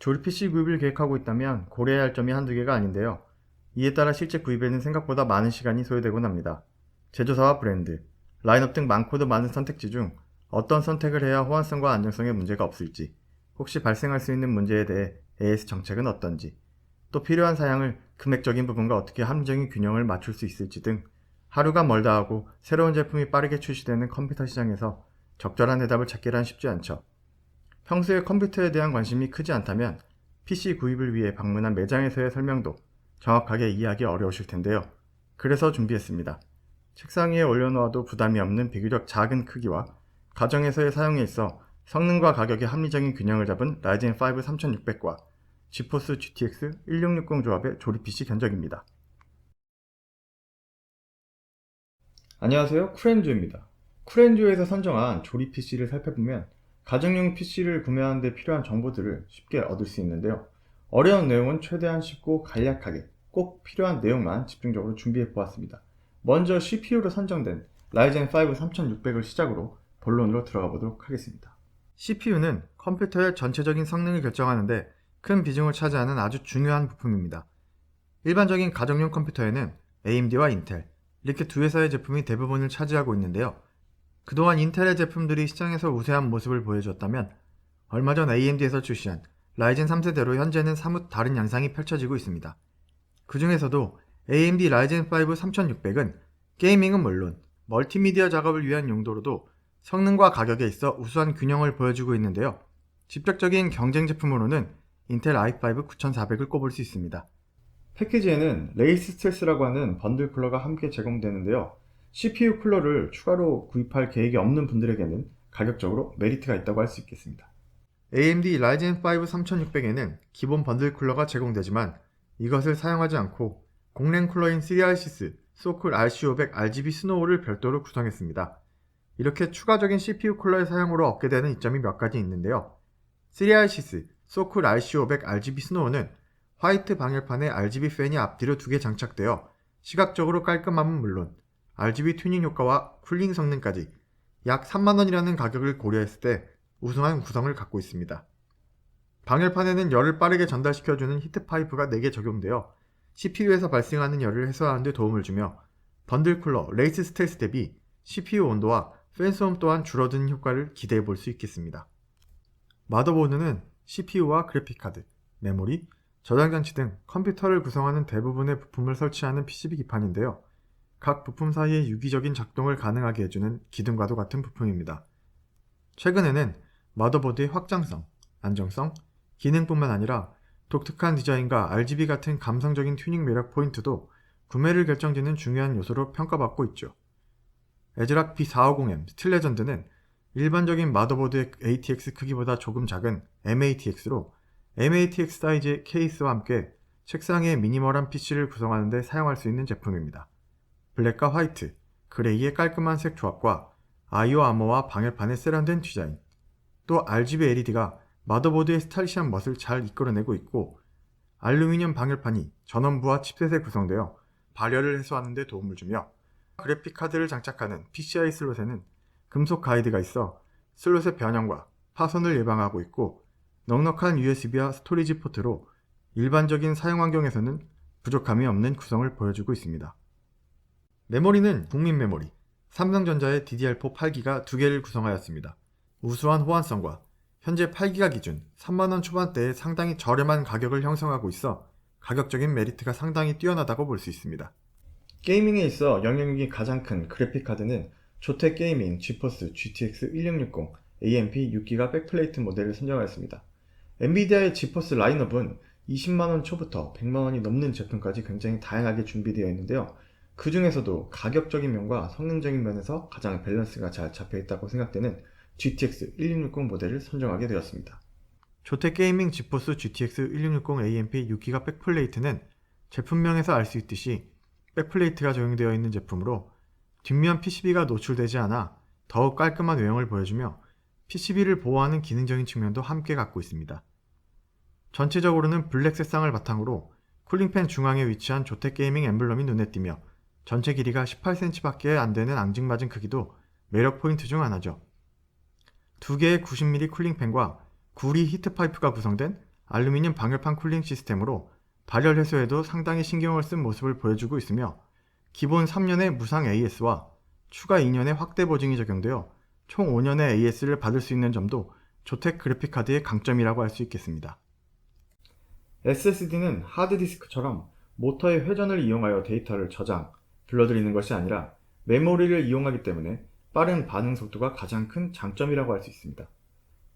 조립 PC 구입을 계획하고 있다면 고려해야 할 점이 한두 개가 아닌데요. 이에 따라 실제 구입에는 생각보다 많은 시간이 소요되곤 합니다. 제조사와 브랜드, 라인업 등 많고도 많은 선택지 중 어떤 선택을 해야 호환성과 안정성에 문제가 없을지, 혹시 발생할 수 있는 문제에 대해 AS 정책은 어떤지, 또 필요한 사양을 금액적인 부분과 어떻게 합리적인 균형을 맞출 수 있을지 등 하루가 멀다 하고 새로운 제품이 빠르게 출시되는 컴퓨터 시장에서 적절한 해답을 찾기란 쉽지 않죠. 평소에 컴퓨터에 대한 관심이 크지 않다면 PC 구입을 위해 방문한 매장에서의 설명도 정확하게 이해하기 어려우실 텐데요. 그래서 준비했습니다. 책상 위에 올려놓아도 부담이 없는 비교적 작은 크기와 가정에서의 사용에 있어 성능과 가격의 합리적인 균형을 잡은 라이젠 5 3600과 지포스 GTX 1660 조합의 조립 PC 견적입니다. 안녕하세요, 쿨앤조입니다. 쿨앤조에서 선정한 조립 PC를 살펴보면 가정용 PC를 구매하는 데 필요한 정보들을 쉽게 얻을 수 있는데요. 어려운 내용은 최대한 쉽고 간략하게 꼭 필요한 내용만 집중적으로 준비해 보았습니다. 먼저 CPU로 선정된 라이젠 5 3600을 시작으로 본론으로 들어가 보도록 하겠습니다. CPU는 컴퓨터의 전체적인 성능을 결정하는데 큰 비중을 차지하는 아주 중요한 부품입니다. 일반적인 가정용 컴퓨터에는 AMD와 인텔, 이렇게 두 회사의 제품이 대부분을 차지하고 있는데요. 그동안 인텔의 제품들이 시장에서 우세한 모습을 보여줬다면 얼마 전 AMD에서 출시한 라이젠 3세대로 현재는 사뭇 다른 양상이 펼쳐지고 있습니다. 그 중에서도 AMD 라이젠 5 3600은 게이밍은 물론 멀티미디어 작업을 위한 용도로도 성능과 가격에 있어 우수한 균형을 보여주고 있는데요. 직접적인 경쟁 제품으로는 인텔 i5 9400을 꼽을 수 있습니다. 패키지에는 레이스 스텔스라고 하는 번들 쿨러가 함께 제공되는데요. CPU 쿨러를 추가로 구입할 계획이 없는 분들에게는 가격적으로 메리트가 있다고 할 수 있겠습니다. AMD 라이젠 5 3600에는 기본 번들 쿨러가 제공되지만 이것을 사용하지 않고 공랭 쿨러인 시리아시스 소쿨 RC500 RGB 스노우를 별도로 구성했습니다. 이렇게 추가적인 CPU 쿨러의 사용으로 얻게 되는 이점이 몇 가지 있는데요. 시리아시스 소쿨 RC500 RGB 스노우는 화이트 방열판에 RGB 팬이 앞뒤로 2개 장착되어 시각적으로 깔끔함은 물론 RGB 튜닝 효과와 쿨링 성능까지 약 3만원이라는 가격을 고려했을 때 우수한 구성을 갖고 있습니다. 방열판에는 열을 빠르게 전달시켜주는 히트파이프가 4개 적용되어 CPU에서 발생하는 열을 해소하는 데 도움을 주며 번들 쿨러 레이스 스텔스 대비 CPU 온도와 팬 소음 또한 줄어드는 효과를 기대해 볼 수 있겠습니다. 마더보드는 CPU와 그래픽카드, 메모리, 저장장치 등 컴퓨터를 구성하는 대부분의 부품을 설치하는 PCB 기판인데요. 각 부품 사이의 유기적인 작동을 가능하게 해주는 기둥과도 같은 부품입니다. 최근에는 마더보드의 확장성, 안정성, 기능뿐만 아니라 독특한 디자인과 RGB 같은 감성적인 튜닝 매력 포인트도 구매를 결정짓는 중요한 요소로 평가받고 있죠. 에즈락 B450M 스틸레전드는 일반적인 마더보드의 ATX 크기보다 조금 작은 MATX로 MATX 사이즈의 케이스와 함께 책상에 미니멀한 PC를 구성하는 데 사용할 수 있는 제품입니다. 블랙과 화이트, 그레이의 깔끔한 색 조합과 아이오 아머와 방열판의 세련된 디자인, 또 RGB LED가 마더보드의 스타일리시한 멋을 잘 이끌어내고 있고 알루미늄 방열판이 전원부와 칩셋에 구성되어 발열을 해소하는 데 도움을 주며 그래픽카드를 장착하는 PCI 슬롯에는 금속 가이드가 있어 슬롯의 변형과 파손을 예방하고 있고 넉넉한 USB와 스토리지 포트로 일반적인 사용 환경에서는 부족함이 없는 구성을 보여주고 있습니다. 메모리는 국민 메모리, 삼성전자의 DDR4 8기가 2개를 구성하였습니다. 우수한 호환성과 현재 8기가 기준 3만원 초반대에 상당히 저렴한 가격을 형성하고 있어 가격적인 메리트가 상당히 뛰어나다고 볼 수 있습니다. 게이밍에 있어 영향력이 가장 큰 그래픽카드는 조텍 게이밍 지포스 GTX 1660 AMP 6기가 백플레이트 모델을 선정하였습니다. 엔비디아의 지포스 라인업은 20만원 초부터 100만원이 넘는 제품까지 굉장히 다양하게 준비되어 있는데요. 그 중에서도 가격적인 면과 성능적인 면에서 가장 밸런스가 잘 잡혀있다고 생각되는 GTX 1660 모델을 선정하게 되었습니다. 조텍 게이밍 지포스 GTX 1660 AMP 6기가 백플레이트는 제품명에서 알 수 있듯이 백플레이트가 적용되어 있는 제품으로 뒷면 PCB가 노출되지 않아 더욱 깔끔한 외형을 보여주며 PCB를 보호하는 기능적인 측면도 함께 갖고 있습니다. 전체적으로는 블랙 색상을 바탕으로 쿨링팬 중앙에 위치한 조텍 게이밍 엠블럼이 눈에 띄며 전체 길이가 18cm 밖에 안되는 앙증맞은 크기도 매력 포인트 중 하나죠. 2개의 90mm 쿨링팬과 구리 히트파이프가 구성된 알루미늄 방열판 쿨링 시스템으로 발열 해소에도 상당히 신경을 쓴 모습을 보여주고 있으며 기본 3년의 무상 AS와 추가 2년의 확대 보증이 적용되어 총 5년의 AS를 받을 수 있는 점도 조텍 그래픽카드의 강점이라고 할 수 있겠습니다. SSD는 하드디스크처럼 모터의 회전을 이용하여 데이터를 저장, 불러들이는 것이 아니라 메모리를 이용하기 때문에 빠른 반응 속도가 가장 큰 장점이라고 할 수 있습니다.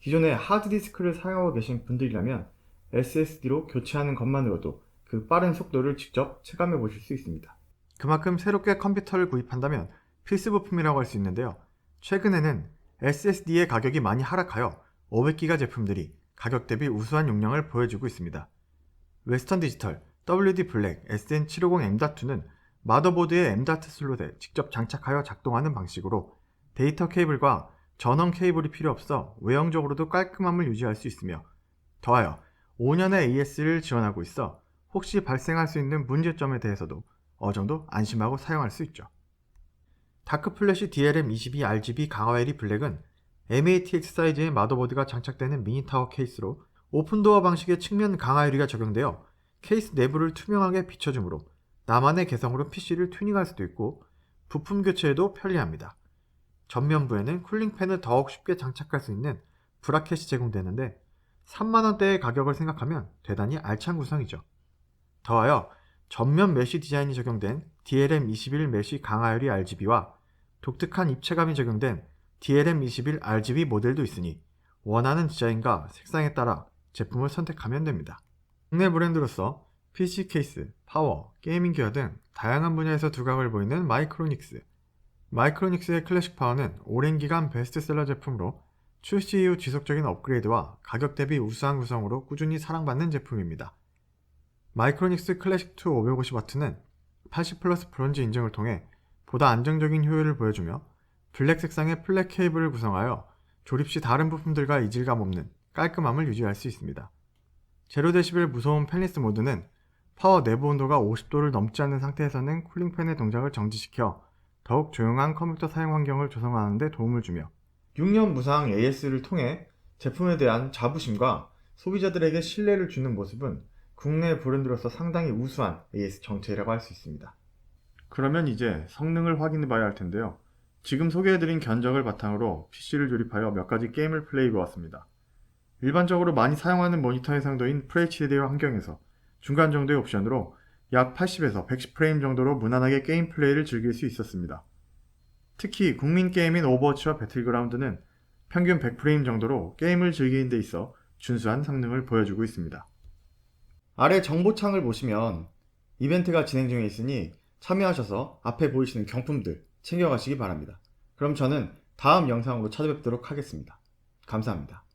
기존에 하드디스크를 사용하고 계신 분들이라면 SSD로 교체하는 것만으로도 그 빠른 속도를 직접 체감해 보실 수 있습니다. 그만큼 새롭게 컴퓨터를 구입한다면 필수 부품이라고 할 수 있는데요. 최근에는 SSD의 가격이 많이 하락하여 500기가 제품들이 가격 대비 우수한 용량을 보여주고 있습니다. 웨스턴 디지털 WD 블랙 SN750M.2는 마더보드에 M.2 슬롯에 직접 장착하여 작동하는 방식으로 데이터 케이블과 전원 케이블이 필요 없어 외형적으로도 깔끔함을 유지할 수 있으며 더하여 5년의 AS를 지원하고 있어 혹시 발생할 수 있는 문제점에 대해서도 어느 정도 안심하고 사용할 수 있죠. 다크플래시 DLM22RGB 강화 LED 블랙은 MATX 사이즈의 마더보드가 장착되는 미니타워 케이스로 오픈도어 방식의 측면 강화 유리가 적용되어 케이스 내부를 투명하게 비춰주므로 나만의 개성으로 PC를 튜닝할 수도 있고 부품 교체에도 편리합니다. 전면부에는 쿨링팬을 더욱 쉽게 장착할 수 있는 브라켓이 제공되는데 3만원대의 가격을 생각하면 대단히 알찬 구성이죠. 더하여 전면 메쉬 디자인이 적용된 DLM21 메쉬 강화 유리 RGB와 독특한 입체감이 적용된 DLM21 RGB 모델도 있으니 원하는 디자인과 색상에 따라 제품을 선택하면 됩니다. 국내 브랜드로서 PC 케이스, 파워, 게이밍 기어 등 다양한 분야에서 두각을 보이는 마이크로닉스. 마이크로닉스의 클래식 파워는 오랜 기간 베스트셀러 제품으로 출시 이후 지속적인 업그레이드와 가격 대비 우수한 구성으로 꾸준히 사랑받는 제품입니다. 마이크로닉스 클래식2 550W는 80 플러스 브론즈 인증을 통해 보다 안정적인 효율을 보여주며 블랙 색상의 플랫 케이블을 구성하여 조립 시 다른 부품들과 이질감 없는 깔끔함을 유지할 수 있습니다. 제로 데시벨 무소음 팬리스 모드는 파워 내부 온도가 50도를 넘지 않는 상태에서는 쿨링팬의 동작을 정지시켜 더욱 조용한 컴퓨터 사용 환경을 조성하는 데 도움을 주며 6년 무상 AS를 통해 제품에 대한 자부심과 소비자들에게 신뢰를 주는 모습은 국내 브랜드로서 상당히 우수한 AS 정체라고 할 수 있습니다. 그러면 이제 성능을 확인해 봐야 할 텐데요. 지금 소개해드린 견적을 바탕으로 PC를 조립하여 몇 가지 게임을 플레이해 보았습니다. 일반적으로 많이 사용하는 모니터 해상도인 FHD 환경에서 중간 정도의 옵션으로 약 80에서 110프레임 정도로 무난하게 게임 플레이를 즐길 수 있었습니다. 특히 국민 게임인 오버워치와 배틀그라운드는 평균 100프레임 정도로 게임을 즐기는 데 있어 준수한 성능을 보여주고 있습니다. 아래 정보창을 보시면 이벤트가 진행 중에 있으니 참여하셔서 앞에 보이시는 경품들 챙겨가시기 바랍니다. 그럼 저는 다음 영상으로 찾아뵙도록 하겠습니다. 감사합니다.